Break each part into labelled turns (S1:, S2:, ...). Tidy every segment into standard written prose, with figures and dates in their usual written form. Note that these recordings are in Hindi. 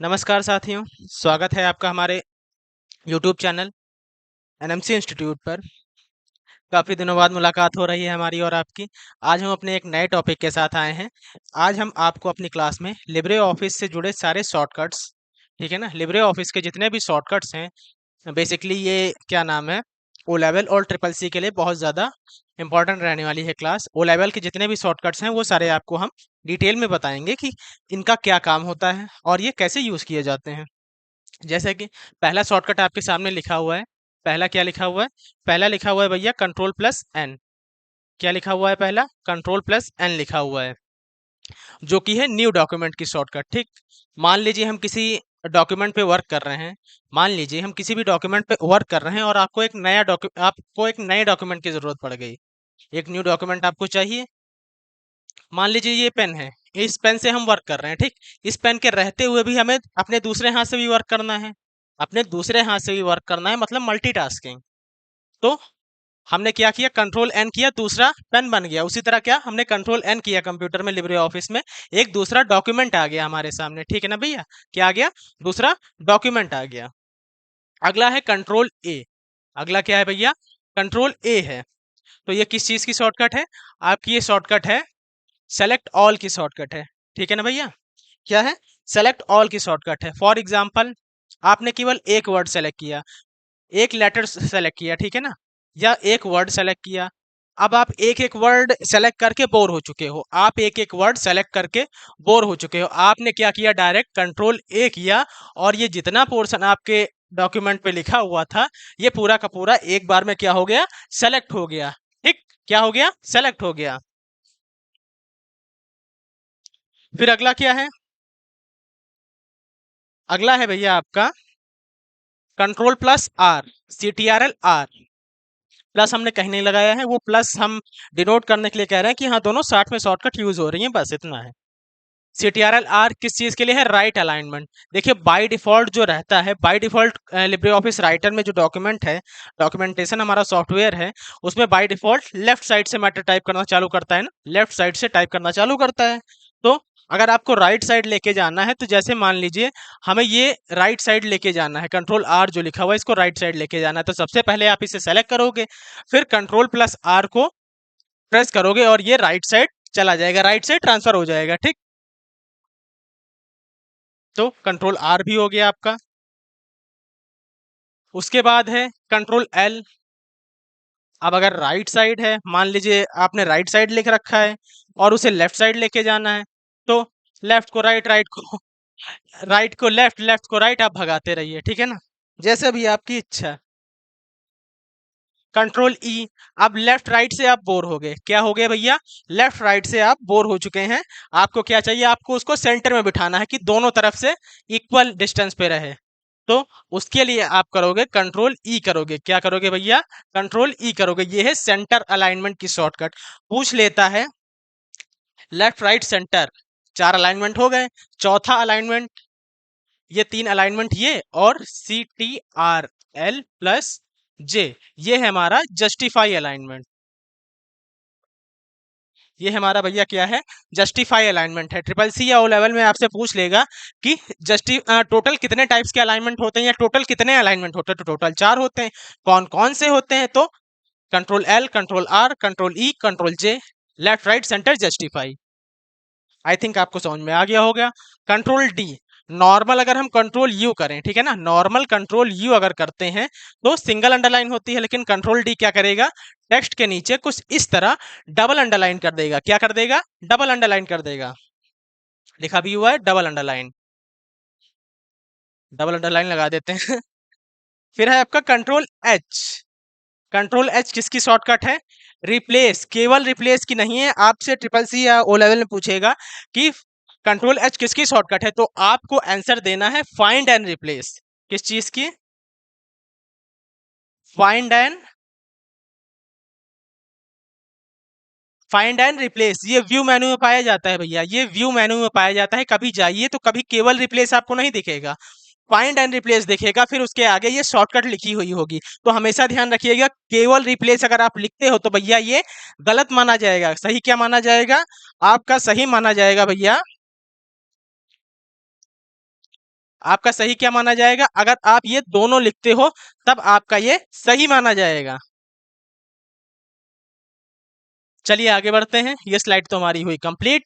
S1: नमस्कार साथियों, स्वागत है आपका हमारे यूट्यूब चैनल एनएमसी इंस्टीट्यूट पर। काफ़ी दिनों बाद मुलाकात हो रही है हमारी और आपकी। आज हम अपने एक नए टॉपिक के साथ आए हैं। आज हम आपको अपनी क्लास में लिब्रे ऑफिस से जुड़े सारे शॉर्टकट्स, ठीक है ना, लिब्रे ऑफिस के जितने भी शॉर्टकट्स हैं, बेसिकली ये क्या नाम है, ओ लेवल और ट्रिपल सी के लिए बहुत ज़्यादा इंपॉर्टेंट रहने वाली है क्लास। ओ लेवल के जितने भी शॉर्टकट्स हैं वो सारे आपको हम डिटेल में बताएंगे कि इनका क्या काम होता है और ये कैसे यूज़ किए जाते हैं। जैसे कि पहला शॉर्टकट आपके सामने लिखा हुआ है। पहला क्या लिखा हुआ है? पहला लिखा हुआ है भैया कंट्रोल प्लस एन। क्या लिखा हुआ है? पहला कंट्रोल प्लस एन लिखा हुआ है, जो कि है न्यू डॉक्यूमेंट की शॉर्टकट। ठीक, मान लीजिए हम किसी डॉक्यूमेंट पे वर्क कर रहे हैं। मान लीजिए हम किसी भी डॉक्यूमेंट पे वर्क कर रहे हैं और आपको एक नए डॉक्यूमेंट की जरूरत पड़ गई। एक न्यू डॉक्यूमेंट आपको चाहिए। मान लीजिए ये पेन है, इस पेन से हम वर्क कर रहे हैं। ठीक, इस पेन के रहते हुए भी हमें अपने दूसरे हाथ से भी वर्क करना है। अपने दूसरे हाथ से भी वर्क करना है, मतलब मल्टीटास्किंग। तो हमने क्या किया, कंट्रोल एन किया, दूसरा पेन बन गया। उसी तरह क्या, हमने कंट्रोल एन किया कंप्यूटर में, लिब्रे ऑफिस में, एक दूसरा डॉक्यूमेंट आ गया हमारे सामने। ठीक है ना भैया, क्या आ गया? दूसरा डॉक्यूमेंट आ गया। अगला है कंट्रोल ए। अगला क्या है भैया? कंट्रोल ए है। तो ये किस चीज की शॉर्टकट है? आपकी ये शॉर्टकट है सेलेक्ट ऑल की शॉर्टकट है। ठीक है ना भैया, क्या है? सेलेक्ट ऑल की शॉर्टकट है। फॉर एग्जाम्पल, आपने केवल एक वर्ड सेलेक्ट किया, एक लेटर सेलेक्ट किया, ठीक है ना, या एक वर्ड सेलेक्ट किया। अब आप एक एक वर्ड सेलेक्ट करके बोर हो चुके हो। आप एक एक वर्ड सेलेक्ट करके बोर हो चुके हो। आपने क्या किया, डायरेक्ट कंट्रोल ए किया और ये जितना पोर्शन आपके डॉक्यूमेंट पे लिखा हुआ था, ये पूरा का पूरा एक बार में क्या हो गया, सेलेक्ट हो गया। ठीक, क्या हो गया? सेलेक्ट हो गया। फिर अगला क्या है? अगला है भैया आपका control plus are, CTRL-R। Plus हमने कहीं नहीं लगाया है, वो प्लस हम डिनोट करने के लिए कह रहे हैं कि हाँ, दोनों साथ में शॉर्टकट यूज हो रही हैं, बस इतना है। CTRL-R किस चीज के लिए है? Right alignment. देखिए बाय डिफॉल्ट जो रहता है, by default Libre office writer में जो डॉक्यूमेंट है, डॉक्यूमेंटेशन हमारा सॉफ्टवेयर है, उसमें बाय डिफॉल्ट लेफ्ट साइड से मैटर टाइप करना चालू करता है ना, लेफ्ट साइड से टाइप करना चालू करता है। तो अगर आपको राइट साइड लेके जाना है, तो जैसे मान लीजिए हमें ये राइट साइड लेके जाना है, कंट्रोल आर जो लिखा हुआ है इसको राइट साइड लेके जाना है, तो सबसे पहले आप इसे सेलेक्ट करोगे, फिर कंट्रोल प्लस आर को प्रेस करोगे और ये राइट साइड चला जाएगा, राइट साइड ट्रांसफर हो जाएगा। ठीक, तो कंट्रोल आर भी हो गया आपका। उसके बाद है कंट्रोल एल। अब अगर राइट साइड है, मान लीजिए आपने राइट साइड लिख रखा है और उसे लेफ्ट साइड लेके जाना है, तो लेफ्ट को राइट, राइट को राइट को लेफ्ट, लेफ्ट को राइट, आप भगाते रहिए। ठीक है ना, जैसे भी आपकी इच्छा। कंट्रोल ई। अब लेफ्ट राइट से आप बोर हो गए, क्या हो गए भैया? लेफ्ट राइट से आप बोर हो चुके हैं। आपको क्या चाहिए? आपको उसको सेंटर में बिठाना है कि दोनों तरफ से इक्वल डिस्टेंस पे रहे। तो उसके लिए आप करोगे कंट्रोल ई करोगे। क्या करोगे भैया? कंट्रोल ई करोगे। ये है सेंटर अलाइनमेंट की शॉर्टकट। पूछ लेता है लेफ्ट राइट सेंटर, चार अलाइनमेंट हो गए। चौथा अलाइनमेंट, ये तीन अलाइनमेंट ये, और CTRL+J, ये है हमारा जस्टिफाई अलाइनमेंट। ये हमारा भैया क्या है? जस्टिफाई अलाइनमेंट है। ट्रिपल सी या ओ लेवल में आपसे पूछ लेगा कि टोटल कितने टाइप्स के अलाइनमेंट होते हैं या टोटल कितने अलाइनमेंट होते हैं, तो टोटल चार होते हैं। कौन कौन से होते हैं? तो control L, control R, control E, control J, left right centre justify. I think आपको समझ में आ गया होगा। कंट्रोल डी, नॉर्मल अगर हम कंट्रोल यू करें, ठीक है ना, नॉर्मल कंट्रोल यू अगर करते हैं तो सिंगल अंडरलाइन होती है, लेकिन कंट्रोल डी क्या करेगा? टेक्स्ट के नीचे कुछ इस तरह डबल अंडरलाइन कर देगा। क्या कर देगा? डबल अंडरलाइन कर देगा। लिखा भी हुआ है डबल अंडरलाइन, डबल अंडरलाइन लगा देते हैं। फिर है आपका कंट्रोल एच। कंट्रोल एच किसकी शॉर्टकट है? रिप्लेस, केवल रिप्लेस की नहीं है। आपसे ट्रिपल सी या ओ लेवल में पूछेगा कि कंट्रोल एच किसकी शॉर्टकट है, तो आपको आंसर देना है फाइंड एंड रिप्लेस। किस चीज की? Find and, find and replace. ये व्यू मेन्यू में पाया जाता है भैया, ये व्यू मेन्यू में पाया जाता है। कभी जाइए तो कभी केवल रिप्लेस आपको नहीं दिखेगा, फाइंड एंड रिप्लेस दिखेगा, फिर उसके आगे ये शॉर्टकट लिखी हुई होगी। तो हमेशा ध्यान रखिएगा, केवल रिप्लेस अगर आप लिखते हो तो भैया ये गलत माना जाएगा। सही क्या माना जाएगा? आपका सही माना जाएगा भैया। आपका सही क्या माना जाएगा? अगर आप ये दोनों लिखते हो तब आपका ये सही माना जाएगा। चलिए आगे बढ़ते हैं, ये स्लाइड तो हमारी हुई कंप्लीट।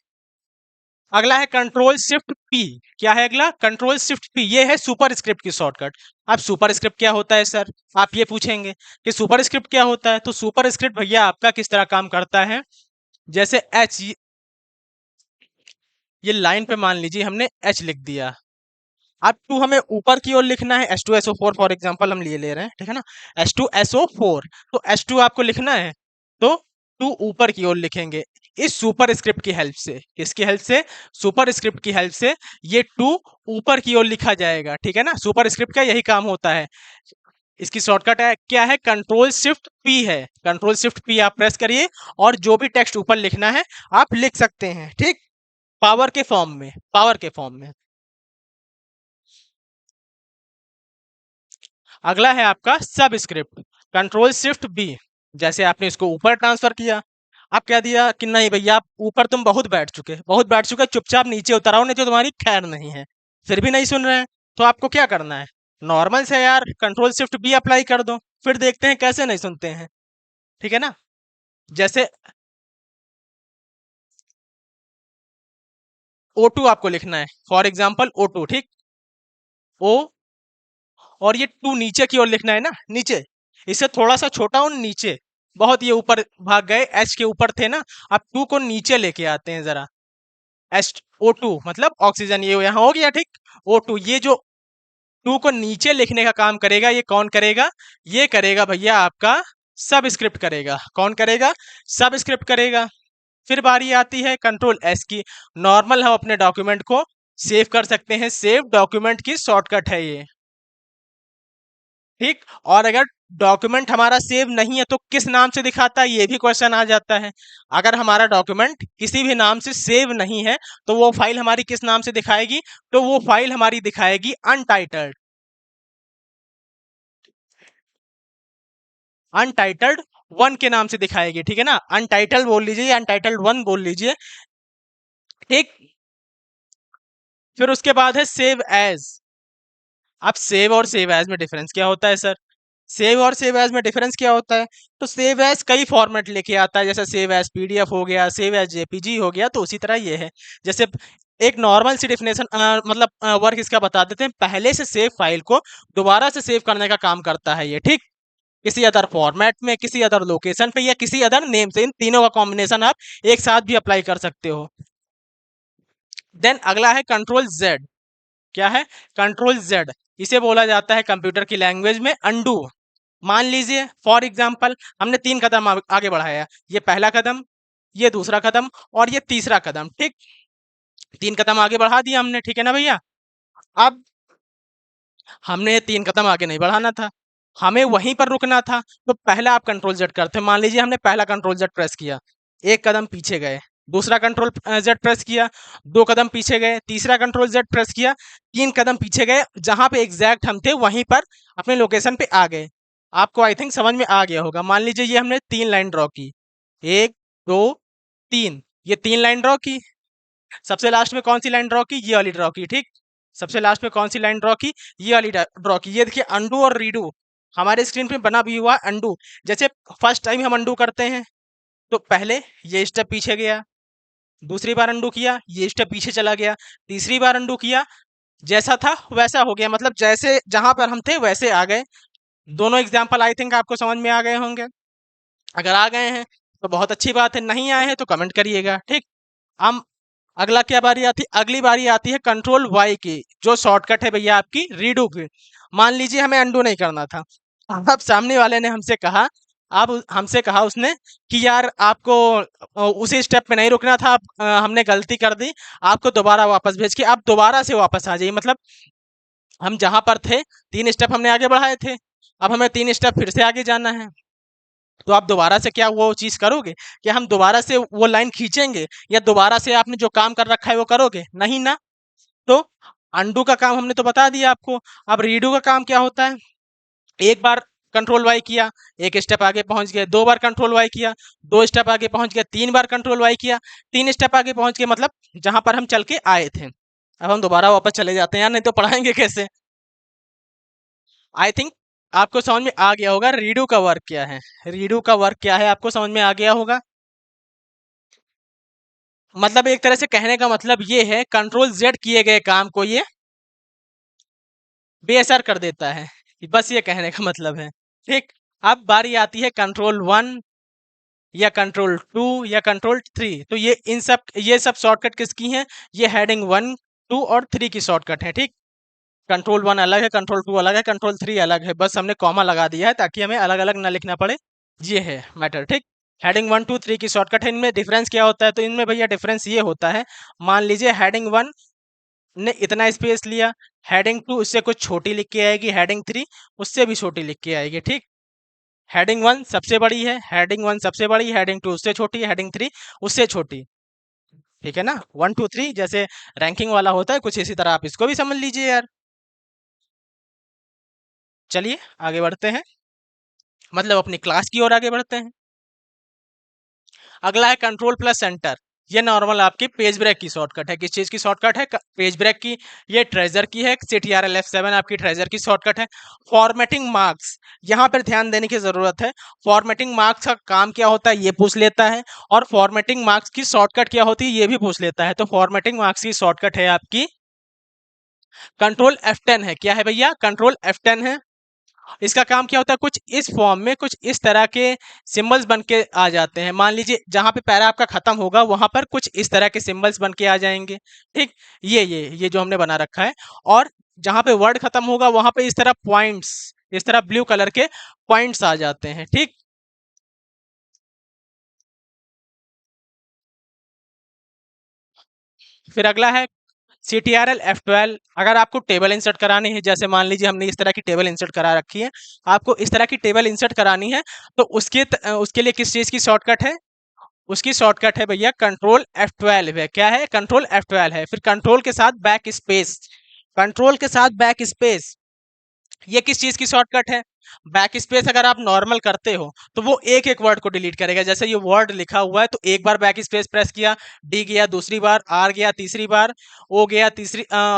S1: अगला है कंट्रोल शिफ्ट पी। क्या है अगला? Control shift P. ये है सुपर स्क्रिप्ट की शॉर्टकट। अब सुपर स्क्रिप्ट क्या होता है सर, आप ये पूछेंगे कि सुपर स्क्रिप्ट क्या होता है। तो सुपर स्क्रिप्ट भैया आपका किस तरह काम करता है, जैसे एच, ये लाइन पे मान लीजिए हमने एच लिख दिया। अब टू हमें ऊपर की ओर लिखना है, H2SO4 फॉर एग्जांपल हम लिए ले रहे हैं, ठीक है ना, H2SO4। तो H2 आपको लिखना है तो टू ऊपर की ओर लिखेंगे इस सुपर स्क्रिप्ट की हेल्प से। किसकी हेल्प से? सुपर स्क्रिप्ट की हेल्प से ये टू ऊपर की ओर लिखा जाएगा, ठीक है ना। सुपर स्क्रिप्ट का यही काम होता है। इसकी शॉर्टकट है क्या है? कंट्रोल शिफ्ट पी है। कंट्रोल शिफ्ट पी आप प्रेस करिए और जो भी टेक्स्ट ऊपर लिखना है आप लिख सकते हैं, ठीक, पावर के फॉर्म में, पावर के फॉर्म में। अगला है आपका सब स्क्रिप्ट, कंट्रोल शिफ्ट बी। जैसे आपने इसको ऊपर ट्रांसफर किया, आप कह दिया कि नहीं भैया आप ऊपर तुम बहुत बैठ चुके, बहुत बैठ चुके, चुपचाप नीचे उतर आओ नहीं तो तुम्हारी खैर नहीं है। फिर भी नहीं सुन रहे हैं तो आपको क्या करना है? नॉर्मल से यार कंट्रोल शिफ्ट बी अप्लाई कर दो, फिर देखते हैं कैसे नहीं सुनते हैं, ठीक है ना। जैसे O2 आपको लिखना है, फॉर एग्जाम्पल O2, ठीक, ओ, और ये टू नीचे की ओर लिखना है ना, नीचे, इसे थोड़ा सा छोटा और नीचे, बहुत ये ऊपर भाग गए, एच के ऊपर थे ना, अब टू को नीचे लेके आते हैं जरा। O2 मतलब ऑक्सीजन, ये यहाँ हो गया, ठीक। O2, ये जो टू को नीचे लिखने का काम करेगा ये कौन करेगा? ये करेगा भैया आपका सब स्क्रिप्ट करेगा। कौन करेगा? सब स्क्रिप्ट करेगा। फिर बारी आती है कंट्रोल एस की। नॉर्मल हम अपने डॉक्यूमेंट को सेव कर सकते हैं, सेव डॉक्यूमेंट की शॉर्टकट है ये, ठीक। और अगर डॉक्यूमेंट हमारा सेव नहीं है तो किस नाम से दिखाता है, ये भी क्वेश्चन आ जाता है। अगर हमारा डॉक्यूमेंट किसी भी नाम से सेव नहीं है तो वो फाइल हमारी किस नाम से दिखाएगी? तो वो फाइल हमारी दिखाएगी अनटाइटल्ड। अनटाइटल्ड वन के नाम से दिखाएगी, ठीक है ना। अनटाइटल्ड बोल लीजिए, अनटाइटल्ड वन बोल लीजिए, ठीक। फिर उसके बाद है सेव एज। अब सेव और सेव एज में डिफरेंस क्या होता है सर? सेव और सेव एज में डिफरेंस क्या होता है? तो सेव एज कई फॉर्मेट लेके आता है, जैसे सेव एज पीडीएफ हो गया, सेव एज जेपीजी हो गया, तो उसी तरह ये है। जैसे एक नॉर्मल सी डिफिनेशन मतलब वर्क इसका बता देते हैं, पहले से सेव फाइल को दोबारा से सेव करने का काम करता है ये, ठीक। किसी अदर फॉर्मेट में, किसी अदर लोकेशन पे या किसी अदर नेम से, इन तीनों का कॉम्बिनेशन आप एक साथ भी अप्लाई कर सकते हो। देन अगला है कंट्रोल जेड। क्या है? कंट्रोल जेड, इसे बोला जाता है कंप्यूटर की लैंग्वेज में अंडू। मान लीजिए फॉर एग्जांपल हमने तीन कदम आगे बढ़ाया, ये पहला कदम, ये दूसरा कदम और ये तीसरा कदम, ठीक। तीन कदम आगे बढ़ा दिया हमने, ठीक है ना भैया। अब हमने ये तीन कदम आगे नहीं बढ़ाना था, हमें वहीं पर रुकना था, तो पहला आप कंट्रोल जेड करते। मान लीजिए हमने पहला कंट्रोल जेड प्रेस किया, एक कदम पीछे गए, दूसरा कंट्रोल जेड प्रेस किया, दो कदम पीछे गए, तीसरा कंट्रोल जेड प्रेस किया, तीन कदम पीछे गए, जहां पे एग्जैक्ट हम थे वहीं पर अपने लोकेशन पे आ गए। आपको आई थिंक समझ में आ गया होगा। मान लीजिए ये हमने तीन लाइन ड्रॉ की, एक, दो, तीन, ये तीन लाइन ड्रॉ की। सबसे लास्ट में कौन सी लाइन ड्रॉ की? ये वाली ड्रॉ की, ठीक। सबसे लास्ट में कौन सी लाइन ड्रॉ की? ये वाली ड्रॉ की। ये देखिए अंडू और रीडू हमारे स्क्रीन पे बना भी हुआ अंडू। जैसे फर्स्ट टाइम हम अंडू करते हैं तो पहले ये स्टेप पीछे गया, दूसरी बार अंडू किया ये स्टेप पीछे चला गया, तीसरी बार अंडू किया जैसा था वैसा हो गया, मतलब जैसे जहां पर हम थे वैसे आ गए। दोनों एग्जाम्पल आई थिंक आपको समझ में आ गए होंगे। अगर आ गए हैं तो बहुत अच्छी बात है, नहीं आए हैं तो कमेंट करिएगा, ठीक। हम अगला क्या बारी आती है? अगली बारी आती है कंट्रोल वाई की, जो शॉर्टकट है भैया आपकी रीडू की। मान लीजिए हमें अंडू नहीं करना था, अब सामने वाले ने हमसे कहा, अब हमसे कहा उसने कि यार आपको उसी स्टेप पे नहीं रुकना था, आप हमने गलती कर दी, आपको दोबारा वापस भेज के आप दोबारा से वापस आ जाइए। मतलब हम जहां पर थे तीन स्टेप हमने आगे बढ़ाए थे, अब हमें तीन स्टेप फिर से आगे जाना है, तो आप दोबारा से क्या वो चीज करोगे? क्या हम दोबारा से वो लाइन खींचेंगे या दोबारा से आपने जो काम कर रखा है वो करोगे? नहीं ना। तो अंडू का काम हमने तो बता दिया आपको। अब रीडू का काम क्या होता है? एक बार कंट्रोल वाई किया, एक स्टेप आगे पहुंच गए, दो बार कंट्रोल वाई किया, दो स्टेप आगे पहुंच गए, तीन बार कंट्रोल वाई किया, तीन स्टेप आगे पहुंच गए, मतलब जहां पर हम चल के आए थे। अब हम दोबारा वापस चले जाते हैं यार, नहीं तो पढ़ाएंगे कैसे। आई थिंक आपको समझ में आ गया होगा रीडू का वर्क क्या है। रीडू का वर्क क्या है आपको समझ में आ गया होगा। मतलब एक तरह से कहने का मतलब ये है, कंट्रोल जेड किए गए काम को ये बेअसर कर देता है, बस ये कहने का मतलब है। ठीक। अब बारी आती है कंट्रोल वन या कंट्रोल टू या कंट्रोल थ्री। तो ये सब शॉर्टकट किसकी हैं? ये हेडिंग वन, टू और थ्री की शॉर्टकट है। ठीक। कंट्रोल वन अलग है, कंट्रोल टू अलग है, कंट्रोल थ्री अलग है, बस हमने कॉमा लगा दिया है ताकि हमें अलग अलग ना लिखना पड़े। ये है मैटर। ठीक। हेडिंग वन टू थ्री की शॉर्टकट है। इनमें डिफरेंस क्या होता है? तो इनमें भैया डिफरेंस ये होता है, मान लीजिए हेडिंग वन ने इतना स्पेस लिया, हेडिंग टू उससे कुछ छोटी लिख के आएगी, हेडिंग थ्री उससे भी छोटी लिख के आएगी। ठीक। हेडिंग वन सबसे बड़ी है, हेडिंग वन सबसे बड़ी, हेडिंग टू उससे छोटी, हेडिंग थ्री उससे छोटी। ठीक है ना, वन टू थ्री जैसे रैंकिंग वाला होता है, कुछ इसी तरह आप इसको भी समझ लीजिए यार। चलिए आगे बढ़ते हैं, मतलब अपनी क्लास की ओर आगे बढ़ते हैं। अगला है कंट्रोल प्लस सेंटर। ये नॉर्मल आपकी पेज ब्रेक की शॉर्टकट है। किस चीज की शॉर्टकट है? पेज ब्रेक की। ये ट्रेजर की है, CTRL F7 आपकी ट्रेजर की शॉर्टकट है। फॉर्मेटिंग मार्क्स, यहाँ पर ध्यान देने की जरूरत है। फॉर्मेटिंग मार्क्स का काम क्या होता है ये पूछ लेता है, और फॉर्मेटिंग मार्क्स की शॉर्टकट क्या होती है ये भी पूछ लेता है। तो फॉर्मेटिंग मार्क्स की शॉर्टकट है आपकी कंट्रोल F10 है। क्या है भैया? कंट्रोल F10 है। इसका काम क्या होता है? कुछ इस फॉर्म में कुछ इस तरह के सिंबल्स बन के आ जाते हैं। मान लीजिए जहां पे पैरा आपका खत्म होगा वहां पर कुछ इस तरह के सिंबल्स बन के आ जाएंगे। ठीक। ये जो हमने बना रखा है, और जहां पे वर्ड खत्म होगा वहां पे इस तरह पॉइंट्स, इस तरह ब्लू कलर के पॉइंट्स आ जाते हैं। ठीक। फिर अगला है CTRL F12। अगर आपको टेबल इंसर्ट करानी है, जैसे मान लीजिए हमने इस तरह की टेबल इंसर्ट करा रखी है, आपको इस तरह की टेबल इंसर्ट करानी है, तो उसके लिए किस चीज की शॉर्टकट है? उसकी शॉर्टकट है भैया कंट्रोल F12 है। क्या है? कंट्रोल F12 है। फिर कंट्रोल के साथ बैक स्पेस, कंट्रोल के साथ बैक स्पेस, ये किस चीज की शॉर्टकट है? बैक स्पेस अगर आप नॉर्मल करते हो तो वो एक एक वर्ड को डिलीट करेगा। जैसे ये वर्ड लिखा हुआ है तो एक बार बैक स्पेस प्रेस किया, डी गया दूसरी बार, आर गया तीसरी बार, ओ गया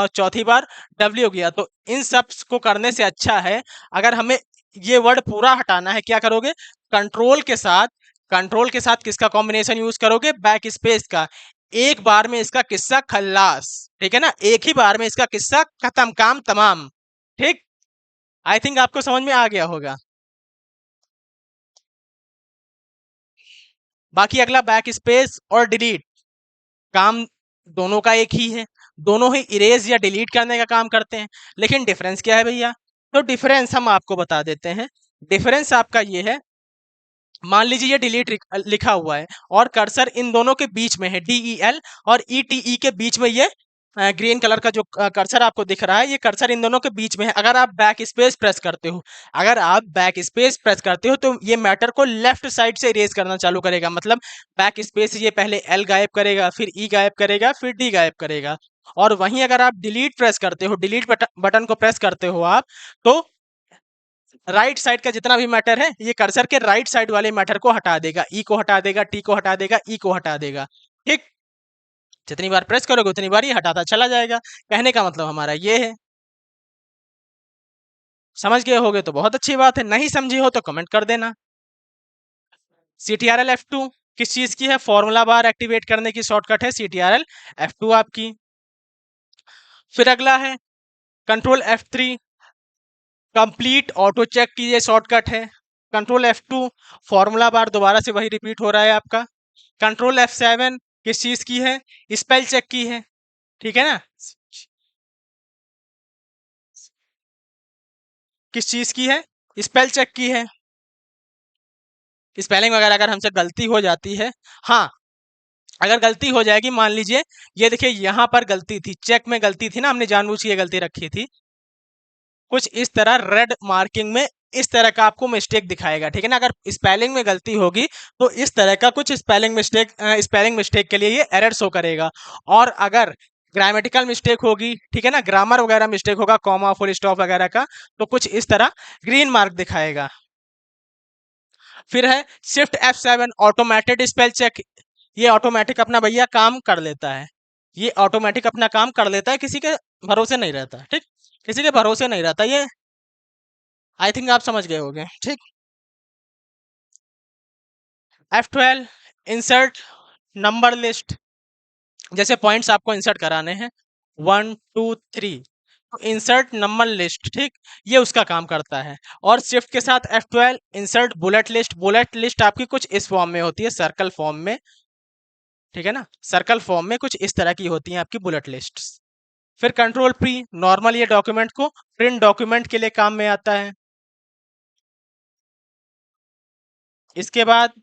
S1: चौथी बार, डब्ल्यू गया। तो इन सब को करने से अच्छा है, अगर हमें ये वर्ड पूरा हटाना है क्या करोगे? कंट्रोल के साथ, कंट्रोल के साथ किसका कॉम्बिनेशन यूज करोगे? बैक स्पेस का। एक बार में इसका किस्सा खल्लास। ठीक है ना, एक ही बार में इसका किस्सा खत्म, काम तमाम। ठीक। आई थिंक आपको समझ में आ गया होगा। बाकी अगला बैक स्पेस और डिलीट, काम दोनों का एक ही है, दोनों ही इरेज या डिलीट करने का काम करते हैं। लेकिन डिफरेंस क्या है भैया? तो डिफरेंस हम आपको बता देते हैं। डिफरेंस आपका ये है, मान लीजिए ये डिलीट लिखा हुआ है और कर्सर इन दोनों के बीच में है, DEL और ETE के बीच में ये ग्रीन कलर का जो कर्सर आपको दिख रहा है, ये कर्सर इन दोनों के बीच में है। अगर आप बैक स्पेस प्रेस करते हो, अगर आप बैक स्पेस प्रेस करते हो तो ये मैटर को लेफ्ट साइड से इरेज करना चालू करेगा। मतलब बैक स्पेस ये पहले L गायब करेगा, फिर E गायब करेगा, फिर D गायब करेगा। और वहीं अगर आप डिलीट प्रेस करते हो, डिलीट बटन को प्रेस करते हो आप, तो राइट साइड का जितना भी मैटर है ये कर्सर के राइट साइड वाले मैटर को हटा देगा। ई को हटा देगा, टी को हटा देगा, ई को हटा देगा। ठीक। जितनी बार प्रेस करोगे उतनी बार ये हटाता चला जाएगा। कहने का मतलब हमारा ये है। समझ गए होगे तो बहुत अच्छी बात है, नहीं समझे हो तो कमेंट कर देना। CTRL F2 किस चीज की है? फॉर्मूला बार एक्टिवेट करने की शॉर्टकट है CTRL F2 आपकी। फिर अगला है control F3, complete auto check की ये शॉर्टकट है। कंट्रोल F2 फॉर्मूला बार दोबारा से वही रिपीट हो रहा है आपका। कंट्रोल F7 किस चीज की है? स्पेल चेक की है। ठीक है ना, किस चीज की है? स्पेल चेक की है। स्पेलिंग वगैरह अगर हमसे गलती हो जाती है, हाँ अगर गलती हो जाएगी, मान लीजिए ये देखिए यहाँ पर गलती थी, चेक में गलती थी ना, हमने जानबूझ के ये गलती रखी थी, कुछ इस तरह रेड मार्किंग में इस तरह का आपको मिस्टेक दिखाएगा। ठीक है ना, अगर स्पेलिंग में गलती होगी तो इस तरह का कुछ स्पेलिंग मिस्टेक के लिए ये एरर शो करेगा। और अगर ग्रामेटिकल मिस्टेक होगी, ठीक है ना, ग्रामर वगैरह मिस्टेक होगा, कॉमा फुल स्टॉप वगैरह का, तो कुछ इस तरह ग्रीन मार्क दिखाएगा। फिर है Shift F7 automated spell check. ये ऑटोमेटिक अपना भैया काम कर लेता है। ये ऑटोमेटिक अपना काम कर लेता है, किसी के भरोसे नहीं रहता, ठीक, किसी के भरोसे नहीं रहता ये। आई थिंक आप समझ गए होंगे, ठीक। F12 इंसर्ट नंबर लिस्ट, जैसे पॉइंट्स आपको इंसर्ट कराने हैं 1 2 3, तो इंसर्ट नंबर लिस्ट, ठीक, ये उसका काम करता है। और शिफ्ट के साथ F12 insert bullet list, bullet list आपकी कुछ इस फॉर्म में होती है, सर्कल फॉर्म में, ठीक है ना, सर्कल फॉर्म में कुछ इस तरह की होती हैं आपकी बुलेट लिस्ट्स। फिर कंट्रोल प्री, नॉर्मल ये डॉक्यूमेंट को प्रिंट डॉक्यूमेंट के लिए काम में आता है। इसके बाद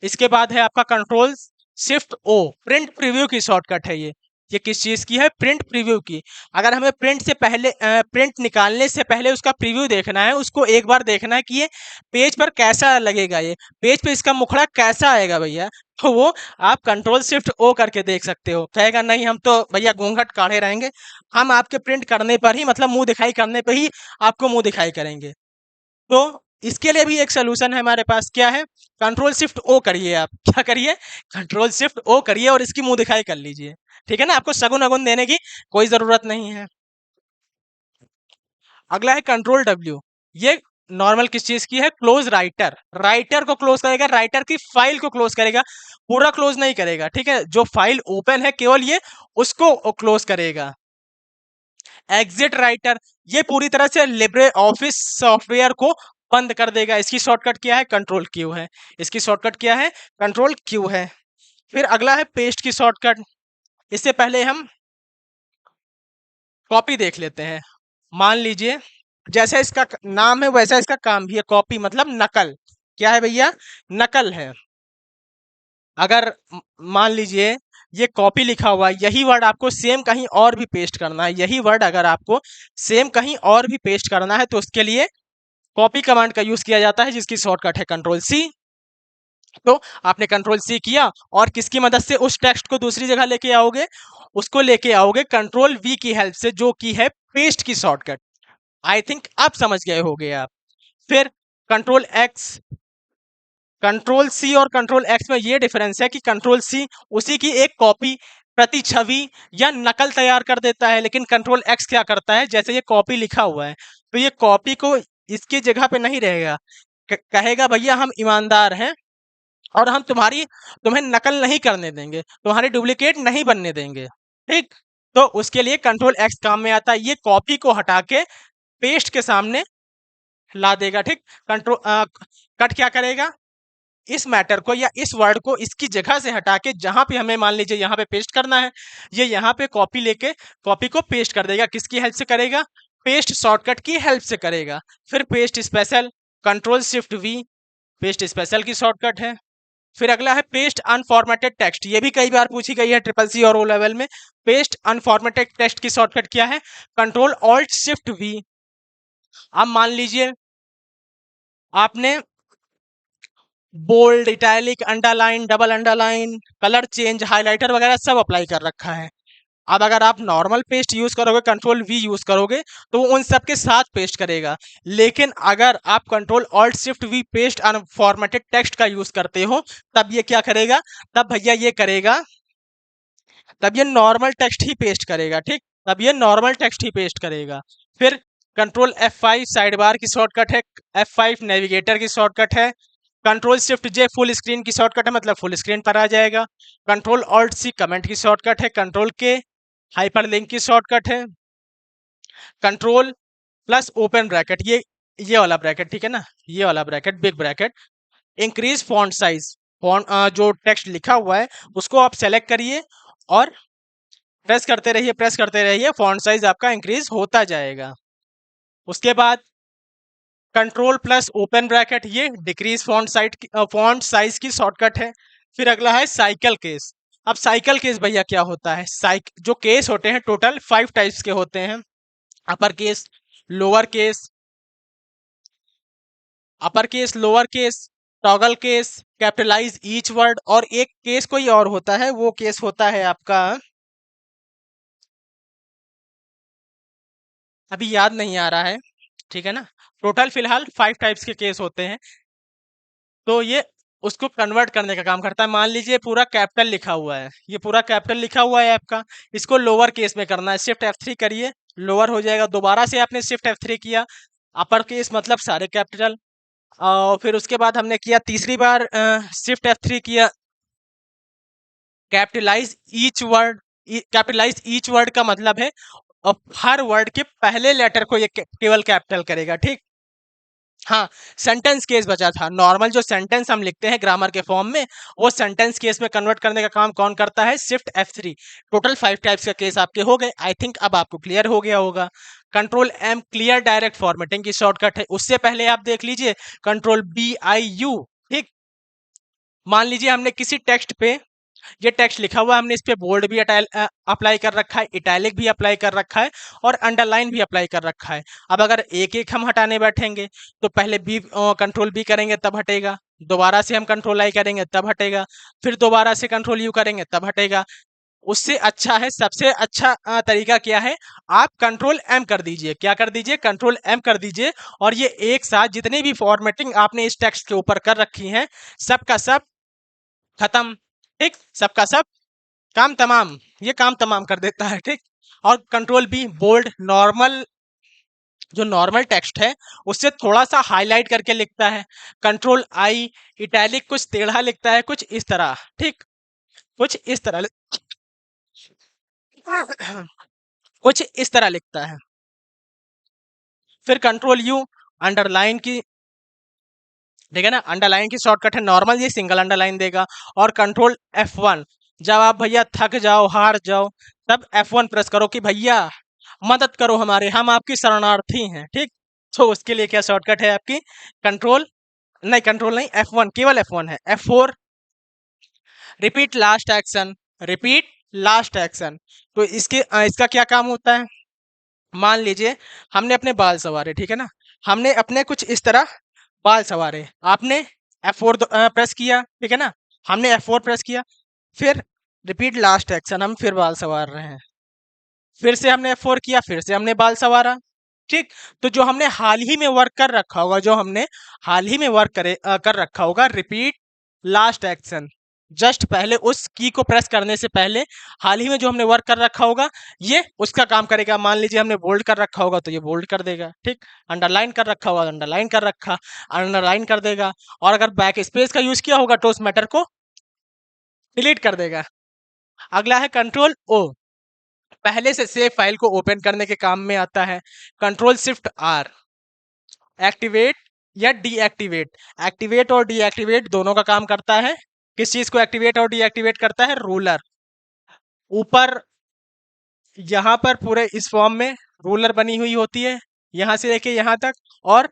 S1: इसके बाद है आपका कंट्रोल शिफ्ट ओ, प्रिंट प्रीव्यू की शॉर्टकट है ये किस चीज की है, प्रिंट प्रीव्यू की। अगर हमें प्रिंट से पहले प्रिंट निकालने से पहले उसका प्रीव्यू देखना है, उसको एक बार देखना है कि ये पेज पर कैसा लगेगा, ये पेज पे इसका मुखड़ा कैसा आएगा भैया, तो वो आप कंट्रोल शिफ्ट ओ करके देख सकते हो। कहेगा नहीं हम तो भैया घूंघट काढ़े रहेंगे, हम आपके प्रिंट करने पर ही, मतलब मुंह दिखाई करने पर ही आपको मुंह दिखाई करेंगे। तो इसके लिए भी एक सोल्यूशन है हमारे पास, क्या है, कंट्रोल शिफ्ट ओ करिए, आप क्या करिए, कंट्रोल शिफ्ट ओ करिए और इसकी मुंह दिखाई कर लीजिए, ठीक है ना, आपको सगुन अगुन देने की कोई जरूरत नहीं है। अगला है कंट्रोल डब्ल्यू, ये नॉर्मल किस चीज की है, क्लोज राइटर, राइटर को क्लोज करेगा, राइटर की फाइल को क्लोज करेगा, पूरा क्लोज नहीं करेगा, ठीक है, जो फाइल ओपन है केवल ये उसको क्लोज करेगा। एग्जिट राइटर, ये पूरी तरह से लिब्रे ऑफिस सॉफ्टवेयर को बंद कर देगा, इसकी शॉर्टकट क्या है, कंट्रोल क्यू है, इसकी शॉर्टकट क्या है, कंट्रोल क्यू है। फिर अगला है पेस्ट की शॉर्टकट, इससे पहले हम कॉपी देख लेते हैं। मान लीजिए जैसा इसका नाम है वैसा इसका काम भी है, कॉपी मतलब नकल, क्या है भैया, नकल है। अगर मान लीजिए ये कॉपी लिखा हुआ है, यही वर्ड आपको सेम कहीं और भी पेस्ट करना है, यही वर्ड अगर आपको सेम कहीं और भी पेस्ट करना है तो उसके लिए कॉपी कमांड का यूज किया जाता है, जिसकी शॉर्टकट है कंट्रोल सी। तो आपने कंट्रोल सी किया और किसकी मदद से उस टेक्स्ट को दूसरी जगह लेके आओगे, उसको लेके आओगे कंट्रोल वी की हेल्प से, जो की है पेस्ट की शॉर्टकट। आई थिंक आप समझ गए होगे आप। फिर कंट्रोल एक्स, कंट्रोल सी और कंट्रोल एक्स में ये डिफरेंस है कि कंट्रोल सी उसी की एक कॉपी, प्रति छवि या नकल तैयार कर देता है, लेकिन कंट्रोल एक्स क्या करता है, जैसे ये कॉपी लिखा हुआ है तो ये कॉपी को इसकी जगह पे नहीं रहेगा, कहेगा भैया हम ईमानदार हैं और हम तुम्हें नकल नहीं करने देंगे, तुम्हारी डुप्लीकेट नहीं बनने देंगे, ठीक। तो उसके लिए कंट्रोल एक्स काम में आता है, ये कॉपी को हटा के पेस्ट के सामने ला देगा, ठीक। कंट्रोल कट क्या करेगा, इस मैटर को या इस वर्ड को इसकी जगह से हटा के जहां पे हमें मान लीजिए यहाँ पे पेस्ट करना है, ये यहाँ पे कॉपी लेके कॉपी को पेस्ट कर देगा, किसकी हेल्प से करेगा, पेस्ट शॉर्टकट की हेल्प से करेगा। फिर paste special, control shift we, paste special की शॉर्टकट है। फिर अगला है पेस्ट अनफॉर्मेटेड टेक्स्ट, ये भी कई बार पूछी गई है ट्रिपल सी और ओ लेवल में। पेस्ट अनफॉर्मेटेड टेक्स्ट की शॉर्टकट क्या है, कंट्रोल ऑल्ट शिफ्ट वी। अब मान लीजिए आपने bold, italic, underline, double underline, colour change, highlighter वगैरह सब अप्लाई कर रखा है। अब अगर आप नॉर्मल पेस्ट यूज करोगे, कंट्रोल वी यूज करोगे, तो वो उन सब के साथ पेस्ट करेगा। लेकिन अगर आप control alt shift we paste unformatted text का यूज करते हो, तब ये क्या करेगा, तब भैया ये करेगा, तब ये नॉर्मल टेक्स्ट ही पेस्ट करेगा, ठीक, तब ये नॉर्मल टेक्स्ट ही पेस्ट करेगा। फिर कंट्रोल F5 साइड बार की शॉर्टकट है, F5 नेविगेटर की शॉर्टकट है, कंट्रोल शिफ्ट जे फुल स्क्रीन की शॉर्टकट है, मतलब फुल स्क्रीन पर आ जाएगा। कंट्रोल ऑल्ट सी कमेंट की शॉर्टकट है, कंट्रोल के हाइपरलिंक की शॉर्टकट है, कंट्रोल प्लस ओपन ब्रैकेट, ये वाला ब्रैकेट, ठीक है ना, ये वाला bracket big bracket, increase font size, font जो टेक्स्ट लिखा हुआ है उसको आप सेलेक्ट करिए और प्रेस करते रहिए, प्रेस करते रहिए, फॉन्ट साइज आपका इंक्रीज होता जाएगा। उसके बाद कंट्रोल प्लस ओपन ब्रैकेट, ये डिक्रीज फॉन्ट साइज की शॉर्टकट है। फिर अगला है साइकिल केस। अब साइकिल केस भैया क्या होता है, जो केस होते हैं टोटल 5 टाइप्स के होते हैं, upper case, lower case, upper case, lower case, toggle case, capitalise each word, और एक केस कोई और होता है, वो केस होता है आपका, अभी याद नहीं आ रहा है, ठीक है ना। टोटल फिलहाल 5 टाइप्स के केस होते हैं। तो ये उसको कन्वर्ट करने का काम करता है। मान लीजिए पूरा कैपिटल लिखा हुआ है, ये पूरा कैपिटल लिखा हुआ है आपका, इसको लोअर केस में करना है। शिफ्ट F3 करिए, लोअर हो जाएगा। दोबारा से आपने शिफ्ट F3 किया, अपर केस मतलब सारे कैपिटल। और फिर उसके बाद हमने किया तीसरी बार शिफ्ट F3 किया, capitalise each word. Capitalise each word का मतलब है हर वर्ड के पहले लेटर को ये केवल कैपिटल करेगा, ठीक। हाँ, सेंटेंस केस बचा था। नॉर्मल जो सेंटेंस हम लिखते हैं ग्रामर के फॉर्म में, वो सेंटेंस केस में कन्वर्ट करने का काम कौन करता है? Shift F3। टोटल 5 टाइप्स का केस आपके हो गए। आई थिंक अब आपको क्लियर हो गया होगा। Control M clear direct formatting की शॉर्टकट है। उससे पहले आप देख लीजिए कंट्रोल BIU, ठीक। मान लीजिए हमने किसी टेक्स्ट पे, ये टेक्स्ट लिखा हुआ है, हमने इस पे बोल्ड भी अप्लाई कर रखा है, इटैलिक भी अप्लाई कर रखा है और अंडरलाइन भी अप्लाई कर रखा है। अब अगर एक एक हम हटाने बैठेंगे तो पहले बी कंट्रोल बी करेंगे तब हटेगा, दोबारा से हम कंट्रोल आई करेंगे तब हटेगा, फिर दोबारा से कंट्रोल यू करेंगे तब हटेगा। उससे अच्छा है, सबसे अच्छा तरीका क्या है? आप कंट्रोल एम कर दीजिए। क्या कर दीजिए? कंट्रोल एम कर दीजिए। और ये एक साथ जितनी भी फॉर्मेटिंग आपने इस टेक्स्ट के ऊपर कर रखी है, सबका सब खत्म, ठीक। सबका सब काम तमाम, ये काम तमाम कर देता है, ठीक। और कंट्रोल बी बोल्ड, नॉर्मल जो नॉर्मल टेक्स्ट है उससे थोड़ा सा हाईलाइट करके लिखता है। कंट्रोल आई इटैलिक कुछ टेढ़ा लिखता है, कुछ इस तरह, ठीक। कुछ इस तरह कुछ इस तरह लिखता है। फिर कंट्रोल यू अंडरलाइन की, ठीक है ना, अंडरलाइन की शॉर्टकट है नॉर्मल, ये सिंगल अंडरलाइन देगा। और कंट्रोल F1, जब आप भैया थक जाओ, हार जाओ, तब F1 प्रेस करो कि भैया मदद करो हमारे, हम आपकी शरणार्थी हैं, ठीक। तो उसके लिए क्या शॉर्टकट है आपकी? कंट्रोल नहीं, कंट्रोल नहीं, F1, केवल F1 है। F4 repeat last action, repeat last action. तो इसका क्या काम होता है? मान लीजिए हमने अपने बाल संवारे, ठीक है ना, हमने अपने कुछ इस तरह बाल संवारे, आपने F4 प्रेस किया, ठीक है ना, हमने F4 प्रेस किया, फिर रिपीट लास्ट एक्शन, हम फिर बाल संवार रहे हैं, फिर से हमने F4 किया, फिर से हमने बाल संवारा, ठीक। तो जो हमने हाल ही में वर्क कर रखा होगा, जो हमने हाल ही में वर्क कर रखा होगा, रिपीट लास्ट एक्शन, जस्ट पहले उस की को प्रेस करने से पहले हाल ही में जो हमने वर्क कर रखा होगा, ये उसका काम करेगा। मान लीजिए हमने बोल्ड कर रखा होगा तो ये बोल्ड कर देगा, ठीक। अंडरलाइन कर रखा होगा, अंडरलाइन कर रखा, अंडरलाइन कर देगा। और अगर बैक स्पेस का यूज किया होगा तो उस मैटर को डिलीट कर देगा। अगला है कंट्रोल ओ, पहले से सेव फाइल को ओपन करने के काम में आता है। कंट्रोल शिफ्ट आर, एक्टिवेट या डीएक्टिवेट, एक्टिवेट और डीएक्टिवेट दोनों का काम करता है। किस चीज को एक्टिवेट और डीएक्टिवेट करता है? रूलर। ऊपर यहाँ पर पूरे इस फॉर्म में रूलर बनी हुई होती है, यहां से लेके यहां तक, और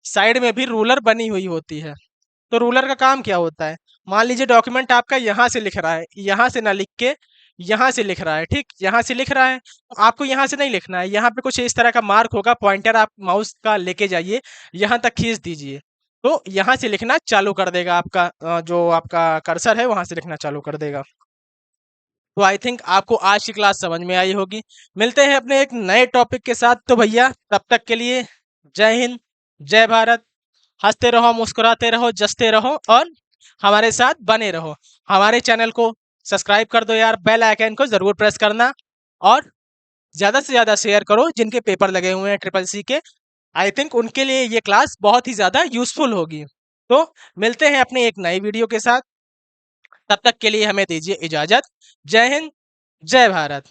S1: साइड में भी रूलर बनी हुई होती है। तो रूलर का काम क्या होता है? मान लीजिए डॉक्यूमेंट आपका यहाँ से लिख रहा है, यहाँ से ना लिख के यहाँ से लिख रहा है, ठीक। यहाँ से लिख रहा है तो आपको यहाँ से नहीं लिखना है, यहाँ पे कुछ इस तरह का मार्क होगा, पॉइंटर आप माउस का लेके जाइए, यहाँ तक खींच दीजिए, तो यहाँ से लिखना चालू कर देगा। आपका जो आपका कर्सर है वहां से लिखना चालू कर देगा। तो आई थिंक आपको आज की क्लास समझ में आई होगी। मिलते हैं अपने एक नए टॉपिक के साथ। तो भैया तब तक के लिए जय हिंद, जय भारत। हंसते रहो, मुस्कुराते रहो, जसते रहो और हमारे साथ बने रहो। हमारे चैनल को सब्सक्राइब कर दो यार, बेल आइकन को जरूर प्रेस करना, और ज्यादा से ज्यादा शेयर करो जिनके पेपर लगे हुए हैं ट्रिपल सी के। आई थिंक उनके लिए ये क्लास बहुत ही ज्यादा यूजफुल होगी। तो मिलते हैं अपने एक नई वीडियो के साथ, तब तक के लिए हमें दीजिए इजाजत। जय हिंद, जय भारत।